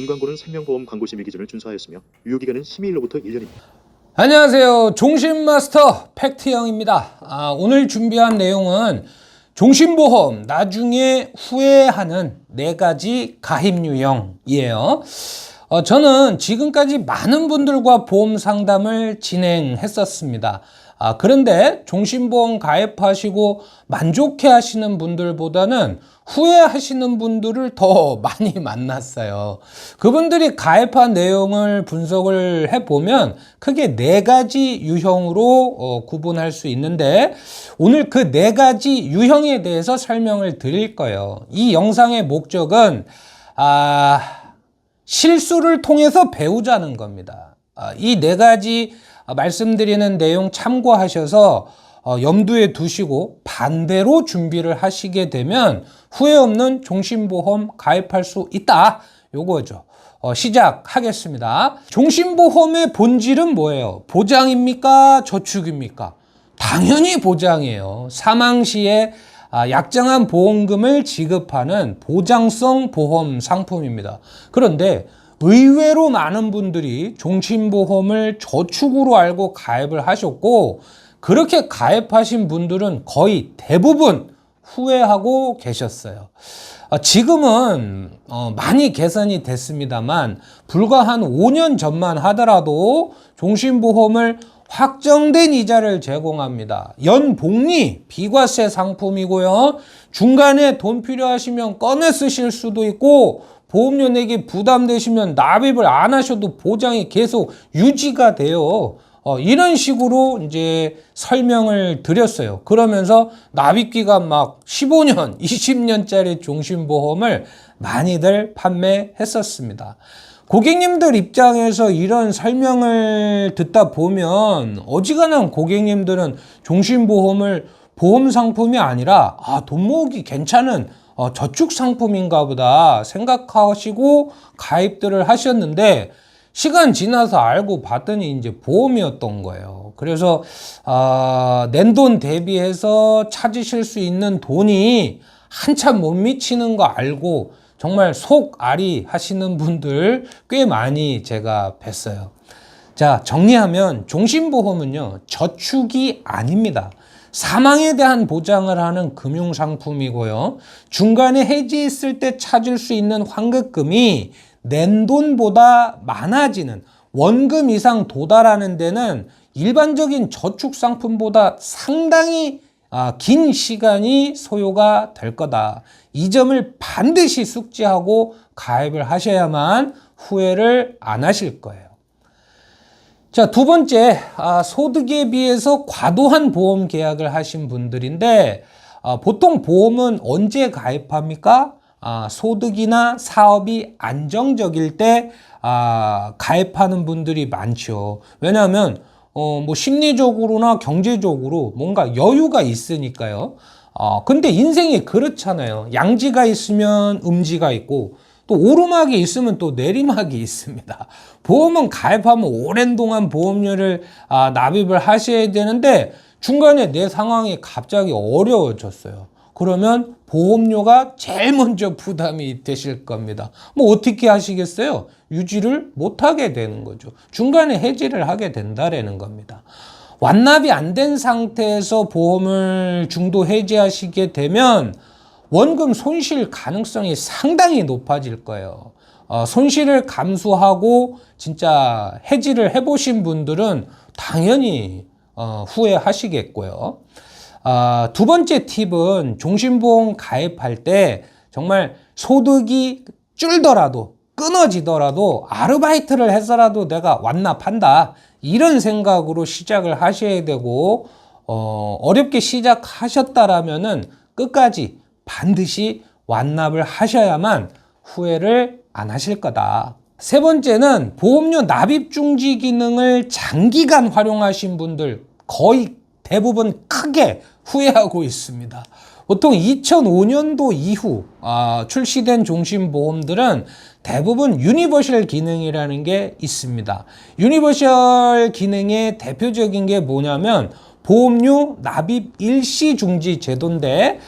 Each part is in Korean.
광고는 생명보험 광고 심의 기준을 준수하였으며 유효기간은 심의일로부터 1년입니다. 안녕하세요. 종신마스터 팩트형입니다. 오늘 준비한 내용은 종신보험 나중에 후회하는 4가지 가입 유형이에요. 저는 지금까지 많은 분들과 보험 상담을 진행했었습니다. 그런데 종신보험 가입하시고 만족해 하시는 분들보다는 후회하시는 분들을 더 많이 만났어요. 그분들이 가입한 내용을 분석을 해보면 크게 4가지 유형으로 구분할 수 있는데 오늘 그 4가지 유형에 대해서 설명을 드릴 거예요. 이 영상의 목적은 실수를 통해서 배우자는 겁니다. 이 4가지 말씀드리는 내용 참고하셔서 염두에 두시고 반대로 준비를 하시게 되면 후회 없는 종신보험 가입할 수 있다. 요거죠. 시작하겠습니다. 종신보험의 본질은 뭐예요? 보장입니까? 저축입니까? 당연히 보장이에요. 사망 시에 약정한 보험금을 지급하는 보장성 보험 상품입니다. 그런데 의외로 많은 분들이 종신보험을 저축으로 알고 가입을 하셨고 그렇게 가입하신 분들은 거의 대부분 후회하고 계셨어요. 지금은 많이 개선이 됐습니다만 불과 한 5년 전만 하더라도 종신보험을 확정된 이자를 제공합니다. 연복리 비과세 상품이고요. 중간에 돈 필요하시면 꺼내 쓰실 수도 있고 보험료 내기 부담되시면 납입을 안 하셔도 보장이 계속 유지가 돼요. 이런 식으로 이제 설명을 드렸어요. 그러면서 납입기간 막 15년, 20년짜리 종신보험을 많이들 판매했었습니다. 고객님들 입장에서 이런 설명을 듣다 보면 어지간한 고객님들은 종신보험을 보험 상품이 아니라 돈 모으기 괜찮은 저축 상품인가 보다 생각하시고 가입들을 하셨는데 시간 지나서 알고 봤더니 이제 보험이었던 거예요. 그래서 낸 돈 대비해서 찾으실 수 있는 돈이 한참 못 미치는 거 알고 정말 속앓이 하시는 분들 꽤 많이 제가 뵀어요. 자, 정리하면 종신보험은요 저축이 아닙니다. 사망에 대한 보장을 하는 금융상품이고요. 중간에 해지했을 때 찾을 수 있는 환급금이 낸 돈보다 많아지는 원금 이상 도달하는 데는 일반적인 저축상품보다 상당히 긴 시간이 소요가 될 거다. 이 점을 반드시 숙지하고 가입을 하셔야만 후회를 안 하실 거예요. 자, 두 번째, 소득에 비해서 과도한 보험 계약을 하신 분들인데 보통 보험은 언제 가입합니까? 소득이나 사업이 안정적일 때 가입하는 분들이 많죠. 왜냐하면 뭐 심리적으로나 경제적으로 뭔가 여유가 있으니까요. 근데 인생이 그렇잖아요. 양지가 있으면 음지가 있고 또 오르막이 있으면 또 내리막이 있습니다. 보험은 가입하면 오랜 동안 보험료를 납입을 하셔야 되는데 중간에 내 상황이 갑자기 어려워졌어요. 그러면 보험료가 제일 먼저 부담이 되실 겁니다. 뭐 어떻게 하시겠어요? 유지를 못하게 되는 거죠. 중간에 해지를 하게 된다라는 겁니다. 완납이 안 된 상태에서 보험을 중도 해지하시게 되면 원금 손실 가능성이 상당히 높아질 거예요. 손실을 감수하고 진짜 해지를 해보신 분들은 당연히 후회하시겠고요. 두 번째 팁은 종신보험 가입할 때 정말 소득이 줄더라도 끊어지더라도 아르바이트를 해서라도 내가 완납한다 이런 생각으로 시작을 하셔야 되고 어렵게 시작하셨다라면은 끝까지 반드시 완납을 하셔야만 후회를 안 하실 거다. 세 번째는 보험료 납입 중지 기능을 장기간 활용하신 분들 거의 대부분 크게 후회하고 있습니다. 보통 2005년도 이후 출시된 종신보험들은 대부분 유니버셜 기능이라는 게 있습니다. 유니버셜 기능의 대표적인 게 뭐냐면 보험료 납입 일시 중지 제도인데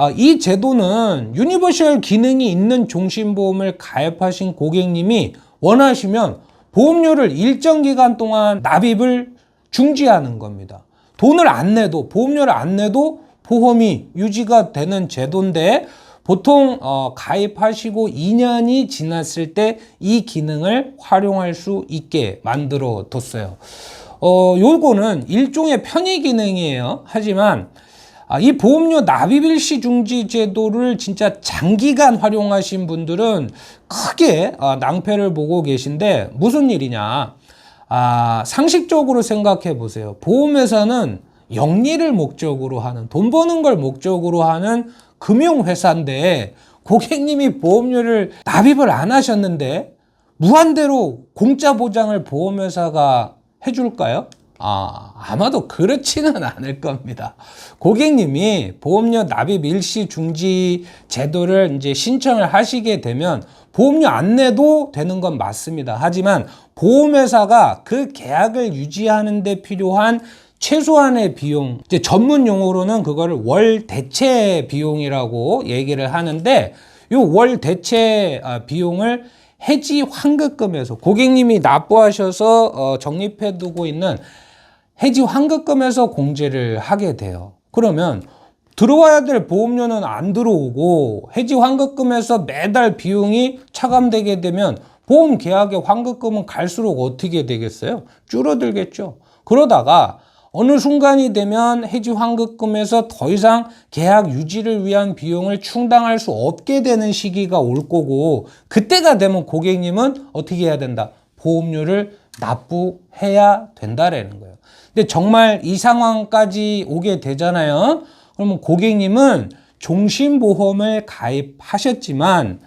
이 제도는 유니버셜 기능이 있는 종신보험을 가입하신 고객님이 원하시면 보험료를 일정 기간 동안 납입을 중지하는 겁니다. 돈을 안 내도, 보험료를 안 내도 보험이 유지가 되는 제도인데 보통 가입하시고 2년이 지났을 때 이 기능을 활용할 수 있게 만들어 뒀어요. 요거는 일종의 편의 기능이에요. 하지만 이 보험료 납입 일시 중지 제도를 진짜 장기간 활용하신 분들은 크게 낭패를 보고 계신데 무슨 일이냐. 상식적으로 생각해 보세요. 보험회사는 영리를 목적으로 하는, 돈 버는 걸 목적으로 하는 금융회사인데 고객님이 보험료를 납입을 안 하셨는데 무한대로 공짜 보장을 보험회사가 해줄까요? 아마도 그렇지는 않을 겁니다. 고객님이 보험료 납입 일시 중지 제도를 이제 신청을 하시게 되면 보험료 안 내도 되는 건 맞습니다. 하지만 보험회사가 그 계약을 유지하는 데 필요한 최소한의 비용, 이제 전문 용어로는 그거를 월 대체 비용이라고 얘기를 하는데 이 월 대체 비용을 해지 환급금에서 고객님이 납부하셔서 적립해 두고 있는 해지 환급금에서 공제를 하게 돼요. 그러면 들어와야 될 보험료는 안 들어오고 해지 환급금에서 매달 비용이 차감되게 되면 보험 계약의 환급금은 갈수록 어떻게 되겠어요? 줄어들겠죠. 그러다가 어느 순간이 되면 해지 환급금에서 더 이상 계약 유지를 위한 비용을 충당할 수 없게 되는 시기가 올 거고 그때가 되면 고객님은 어떻게 해야 된다? 보험료를 납부해야 된다라는 거예요. 근데 정말 이 상황까지 오게 되잖아요. 그러면 고객님은 종신보험을 가입하셨지만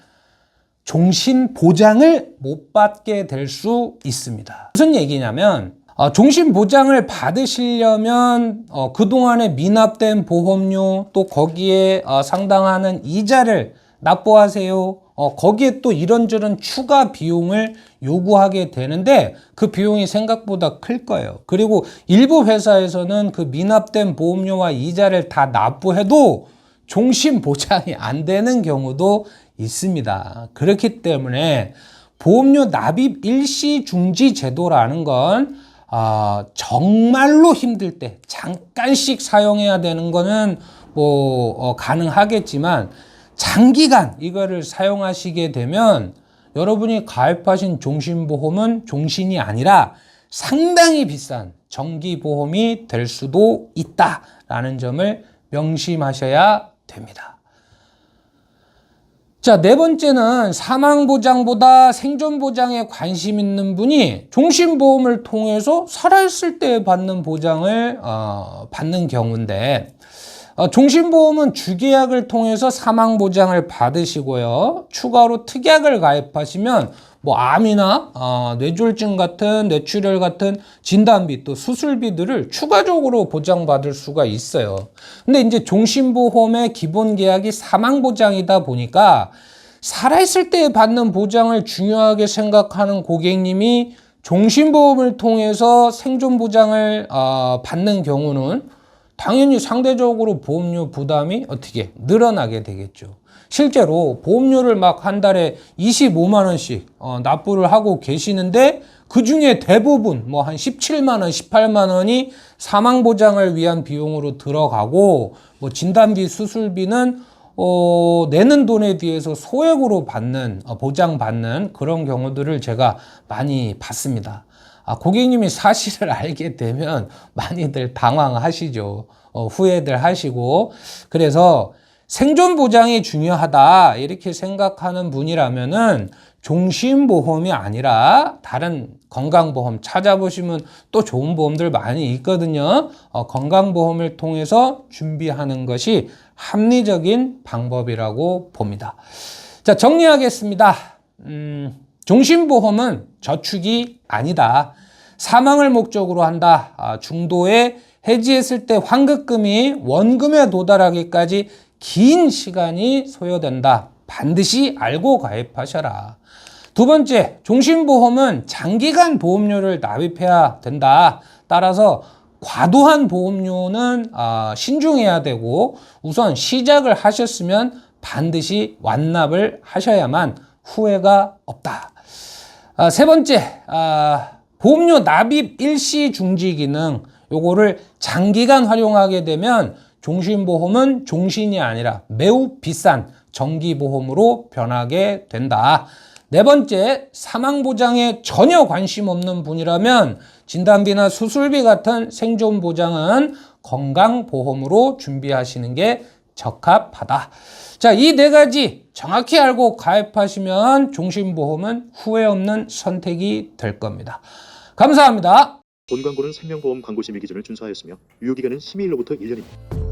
종신보장을 못 받게 될 수 있습니다. 무슨 얘기냐면 종신보장을 받으시려면 그동안에 미납된 보험료 또 거기에 상당하는 이자를 납부하세요. 거기에 또 이런저런 추가 비용을 요구하게 되는데 그 비용이 생각보다 클 거예요. 그리고 일부 회사에서는 그 미납된 보험료와 이자를 다 납부해도 종신보장이 안 되는 경우도 있습니다. 그렇기 때문에 보험료 납입 일시 중지 제도라는 건 정말로 힘들 때 잠깐씩 사용해야 되는 거는 가능하겠지만 장기간 이거를 사용하시게 되면 여러분이 가입하신 종신보험은 종신이 아니라 상당히 비싼 정기보험이 될 수도 있다라는 점을 명심하셔야 됩니다. 자, 네 번째는 사망보장보다 생존보장에 관심 있는 분이 종신보험을 통해서 살아있을 때 받는 보장을 받는 경우인데 종신보험은 주계약을 통해서 사망보장을 받으시고요. 추가로 특약을 가입하시면 암이나 뇌졸중 같은 뇌출혈 같은 진단비 또 수술비들을 추가적으로 보장받을 수가 있어요. 근데 이제 종신보험의 기본 계약이 사망보장이다 보니까 살아있을 때 받는 보장을 중요하게 생각하는 고객님이 종신보험을 통해서 생존보장을 받는 경우는 당연히 상대적으로 보험료 부담이 어떻게 늘어나게 되겠죠. 실제로 보험료를 막 한 달에 25만 원씩 납부를 하고 계시는데 그 중에 대부분 한 17만 원, 18만 원이 사망보장을 위한 비용으로 들어가고 진단비, 수술비는 내는 돈에 비해서 소액으로 보장받는 그런 경우들을 제가 많이 봤습니다. 고객님이 사실을 알게 되면 많이들 당황하시죠. 후회들 하시고. 그래서 생존 보장이 중요하다 이렇게 생각하는 분이라면은 종신보험이 아니라 다른 건강보험 찾아보시면 또 좋은 보험들 많이 있거든요. 건강보험을 통해서 준비하는 것이 합리적인 방법이라고 봅니다. 자, 정리하겠습니다. 종신보험은 저축이 아니다. 사망을 목적으로 한다. 중도에 해지했을 때 환급금이 원금에 도달하기까지 긴 시간이 소요된다. 반드시 알고 가입하셔라. 두 번째, 종신보험은 장기간 보험료를 납입해야 된다. 따라서 과도한 보험료는 신중해야 되고 우선 시작을 하셨으면 반드시 완납을 하셔야만 후회가 없다. 세 번째, 보험료 납입 일시 중지 기능, 요거를 장기간 활용하게 되면 종신보험은 종신이 아니라 매우 비싼 정기보험으로 변하게 된다. 네 번째, 사망보장에 전혀 관심 없는 분이라면 진단비나 수술비 같은 생존보장은 건강보험으로 준비하시는 게 적합하다. 자, 이 네 가지 정확히 알고 가입하시면 종신보험은 후회 없는 선택이 될 겁니다. 감사합니다. 본 광고는 생명보험 광고 심의 기준을 준수하였으며 유효기간은 심의일로부터 1년입니다.